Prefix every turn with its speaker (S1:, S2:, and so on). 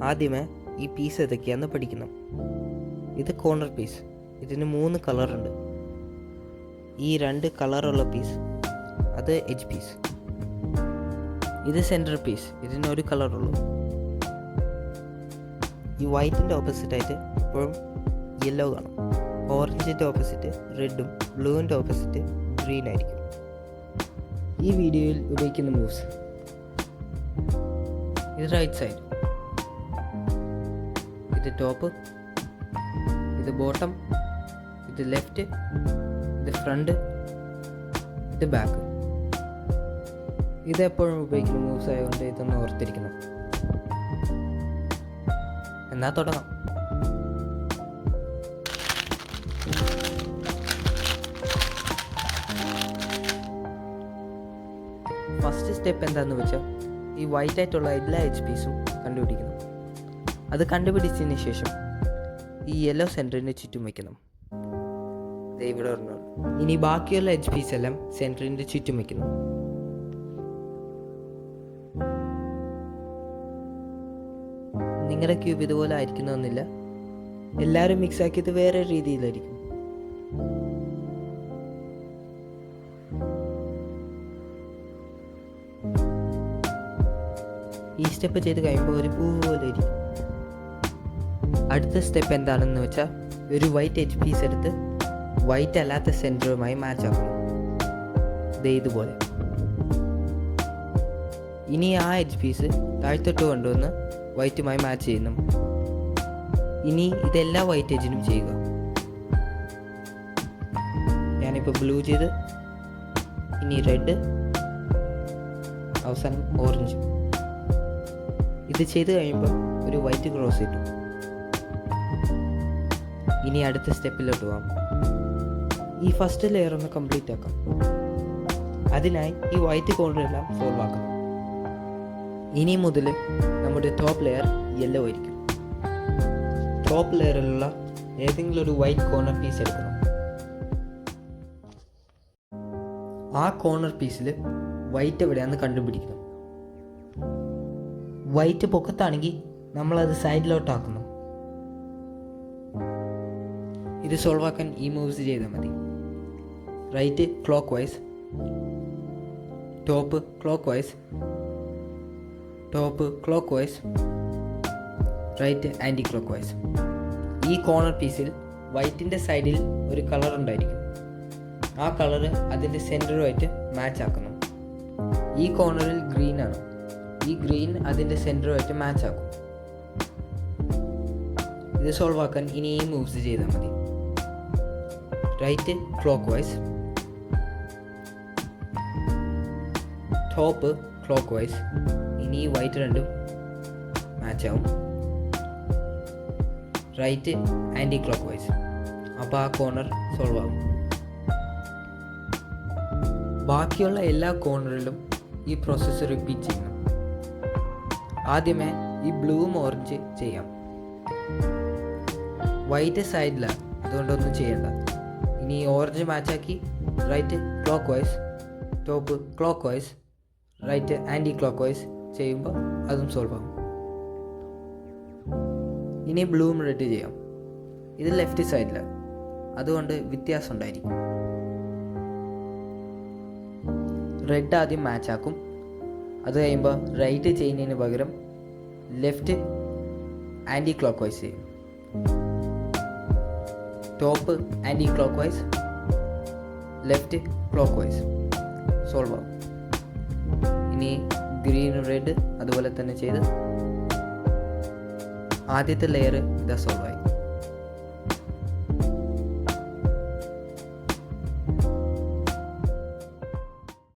S1: ആദ്യമേ ഈ പീസ് ഏതൊക്കെയാണെന്ന് പഠിക്കണം. ഇത് കോർണർ പീസ്. ഇതിന് 3 കളറുണ്ട്. ഈ 2 കളറുള്ള പീസ് അത് എഡ്ജ് പീസ്. ഇത് സെൻറ്റർ പീസ്. ഇതിന് 1 കളറുള്ളൂ. ഈ വൈറ്റിൻ്റെ ഓപ്പോസിറ്റായിട്ട് എപ്പോഴും യെല്ലോ കാണും. ഓറഞ്ചിൻ്റെ ഓപ്പോസിറ്റ് റെഡും ബ്ലൂവിൻ്റെ ഓപ്പോസിറ്റ് ഗ്രീൻ ആയിരിക്കും. ഈ വീഡിയോയിൽ ഉപയോഗിക്കുന്ന മൂവ്സ്: ഇത് റൈറ്റ് സൈഡ്, ഇത് ടോപ്പ്, ഇത് ബോട്ടം, ഇത് ലെഫ്റ്റ്, ഇത് ഫ്രണ്ട്, ഇത് ബാക്ക്. ഇതെപ്പോഴും ഉപയോഗിക്കുന്ന മൂവ്സ് ആയതുകൊണ്ട് ഇതൊന്ന് ഓർത്തിരിക്കണം. എന്നാൽ തുടങ്ങാം. ഫസ്റ്റ് സ്റ്റെപ്പ് എന്താണെന്ന് വെച്ചാൽ ഈ വൈറ്റ് ആയിട്ടുള്ള എല്ലാ എഡ്ജ് പീസും കണ്ടുപിടിക്കണം. അത് കണ്ടുപിടിച്ചതിന് ശേഷം ഈ യെല്ലോ സെൻറ്ററിന് ചുറ്റും വയ്ക്കണം. ഇവിടെ ഒരെണ്ണം. ഇനി ബാക്കിയുള്ള എഡ്ജ് പീസ് എല്ലാം സെൻറ്ററിൻ്റെ ചുറ്റും വയ്ക്കണം. നിങ്ങളുടെ ക്യൂബ് ഇതുപോലെ ആയിരിക്കണമെന്നില്ല. എല്ലാവരും മിക്സ് ആക്കിയത് വേറെ രീതിയിലായിരിക്കും. ഈ സ്റ്റെപ്പ് ചെയ്ത് കഴിയുമ്പോൾ ഒരു പൂ പോലെ ഇരിക്കും. അടുത്ത സ്റ്റെപ്പ് എന്താണെന്ന് വെച്ചാൽ ഒരു വൈറ്റ് എഡ്ജ് പീസ് എടുത്ത് വൈറ്റ് അല്ലാത്ത സെൻറ്ററുമായി മാച്ച് ആക്കണം. ഇതുപോലെ. ഇനി ആ എഡ്ജ് പീസ് താഴ്ത്തോട്ട് കൊണ്ടുവന്ന് വൈറ്റുമായി മാച്ച് ചെയ്യുന്നു. ഇനി ഇതെല്ലാ വൈറ്റ് എഡ്ജിനും ചെയ്യുക. ഞാനിപ്പോൾ ബ്ലൂ ചെയ്ത്, ഇനി റെഡ്, അവസാനം ഓറഞ്ച്. ഇത് ചെയ്ത് കഴിയുമ്പോൾ ഒരു വൈറ്റ് ക്രോസ് കിട്ടും. ഇനി അടുത്ത സ്റ്റെപ്പിലോട്ട് പോകാം. ഈ ഫസ്റ്റ് ലെയർ ഒന്ന് കംപ്ലീറ്റ് ആക്കാം. അതിനായി ഈ വൈറ്റ് കോർണറെല്ലാം സോൾവ് ആക്കാം. ഇനി മുതൽ നമ്മുടെ ടോപ്പ് ലെയർ യെല്ലോ ആയിരിക്കും. ടോപ്പ് ലെയറിലുള്ള ഏതെങ്കിലും ഒരു വൈറ്റ് കോർണർ പീസ് എടുക്കണം. ആ കോർണർ പീസിൽ വൈറ്റ് എവിടെയാണെന്ന് കണ്ടുപിടിക്കണം. വൈറ്റ് പൊക്കത്താണെങ്കിൽ നമ്മളത് സൈഡിലോട്ടാക്കണം. ഇത് സോൾവ് ആക്കാൻ ഈ മൂവ്സ് ചെയ്താൽ മതി. Right clockwise, top clockwise, top clockwise, right anticlockwise. ഈ കോർണർ പീസിൽ വൈറ്റിൻ്റെ സൈഡിൽ ഒരു കളർ ഉണ്ടായിരിക്കും. ആ കളറ് അതിൻ്റെ സെൻറ്ററുമായിട്ട് മാച്ച് ആക്കണം. ഈ കോർണറിൽ ഗ്രീൻ ആണ്. ഈ ഗ്രീൻ അതിൻ്റെ സെൻറ്ററുമായിട്ട് മാച്ച് ആക്കും. ഇത് സോൾവ് ആക്കാൻ ഇനി ഈ മൂവ്സ് ചെയ്താൽ മതി. Right clockwise, top clockwise. ഇനി ഈ വൈറ്റ് രണ്ടും മാച്ച് ആവും. Right anticlockwise. അപ്പോൾ ആ കോർണർ സോൾവ് ആവും. ബാക്കിയുള്ള എല്ലാ കോർണറിലും ഈ പ്രോസസ്സ് റിപ്പീറ്റ് ചെയ്യണം. ആദ്യമേ ഈ ബ്ലൂവും ഓറഞ്ച് ചെയ്യാം. വൈറ്റ് സൈഡിലാണ്, അതുകൊണ്ടൊന്നും ചെയ്യണ്ട. ഇനി ഓറഞ്ച് മാച്ചാക്കി right clockwise, top clockwise, right anticlockwise ചെയ്യുമ്പോൾ അതും സോൾവ് ആകും. ഇനി ബ്ലൂവും റെഡ് ചെയ്യാം. ഇത് ലെഫ്റ്റ് സൈഡിലാണ്, അതുകൊണ്ട് വ്യത്യാസം ഉണ്ടായിരിക്കും. റെഡ് ആദ്യം മാച്ചാക്കും. അത് കഴിയുമ്പോൾ റൈറ്റ് ചെയ്യുന്നതിന് പകരം ലെഫ്റ്റ് ആൻറ്റി ക്ലോക്ക് വൈസ് ചെയ്യും. Top anticlockwise, left clockwise. Solve ആവും. ഇനി ഗ്രീൻ റെഡ് അതുപോലെ തന്നെ ചെയ്ത് ആദ്യത്തെ ലെയർ ഇതാ സോൾവ് ആയി.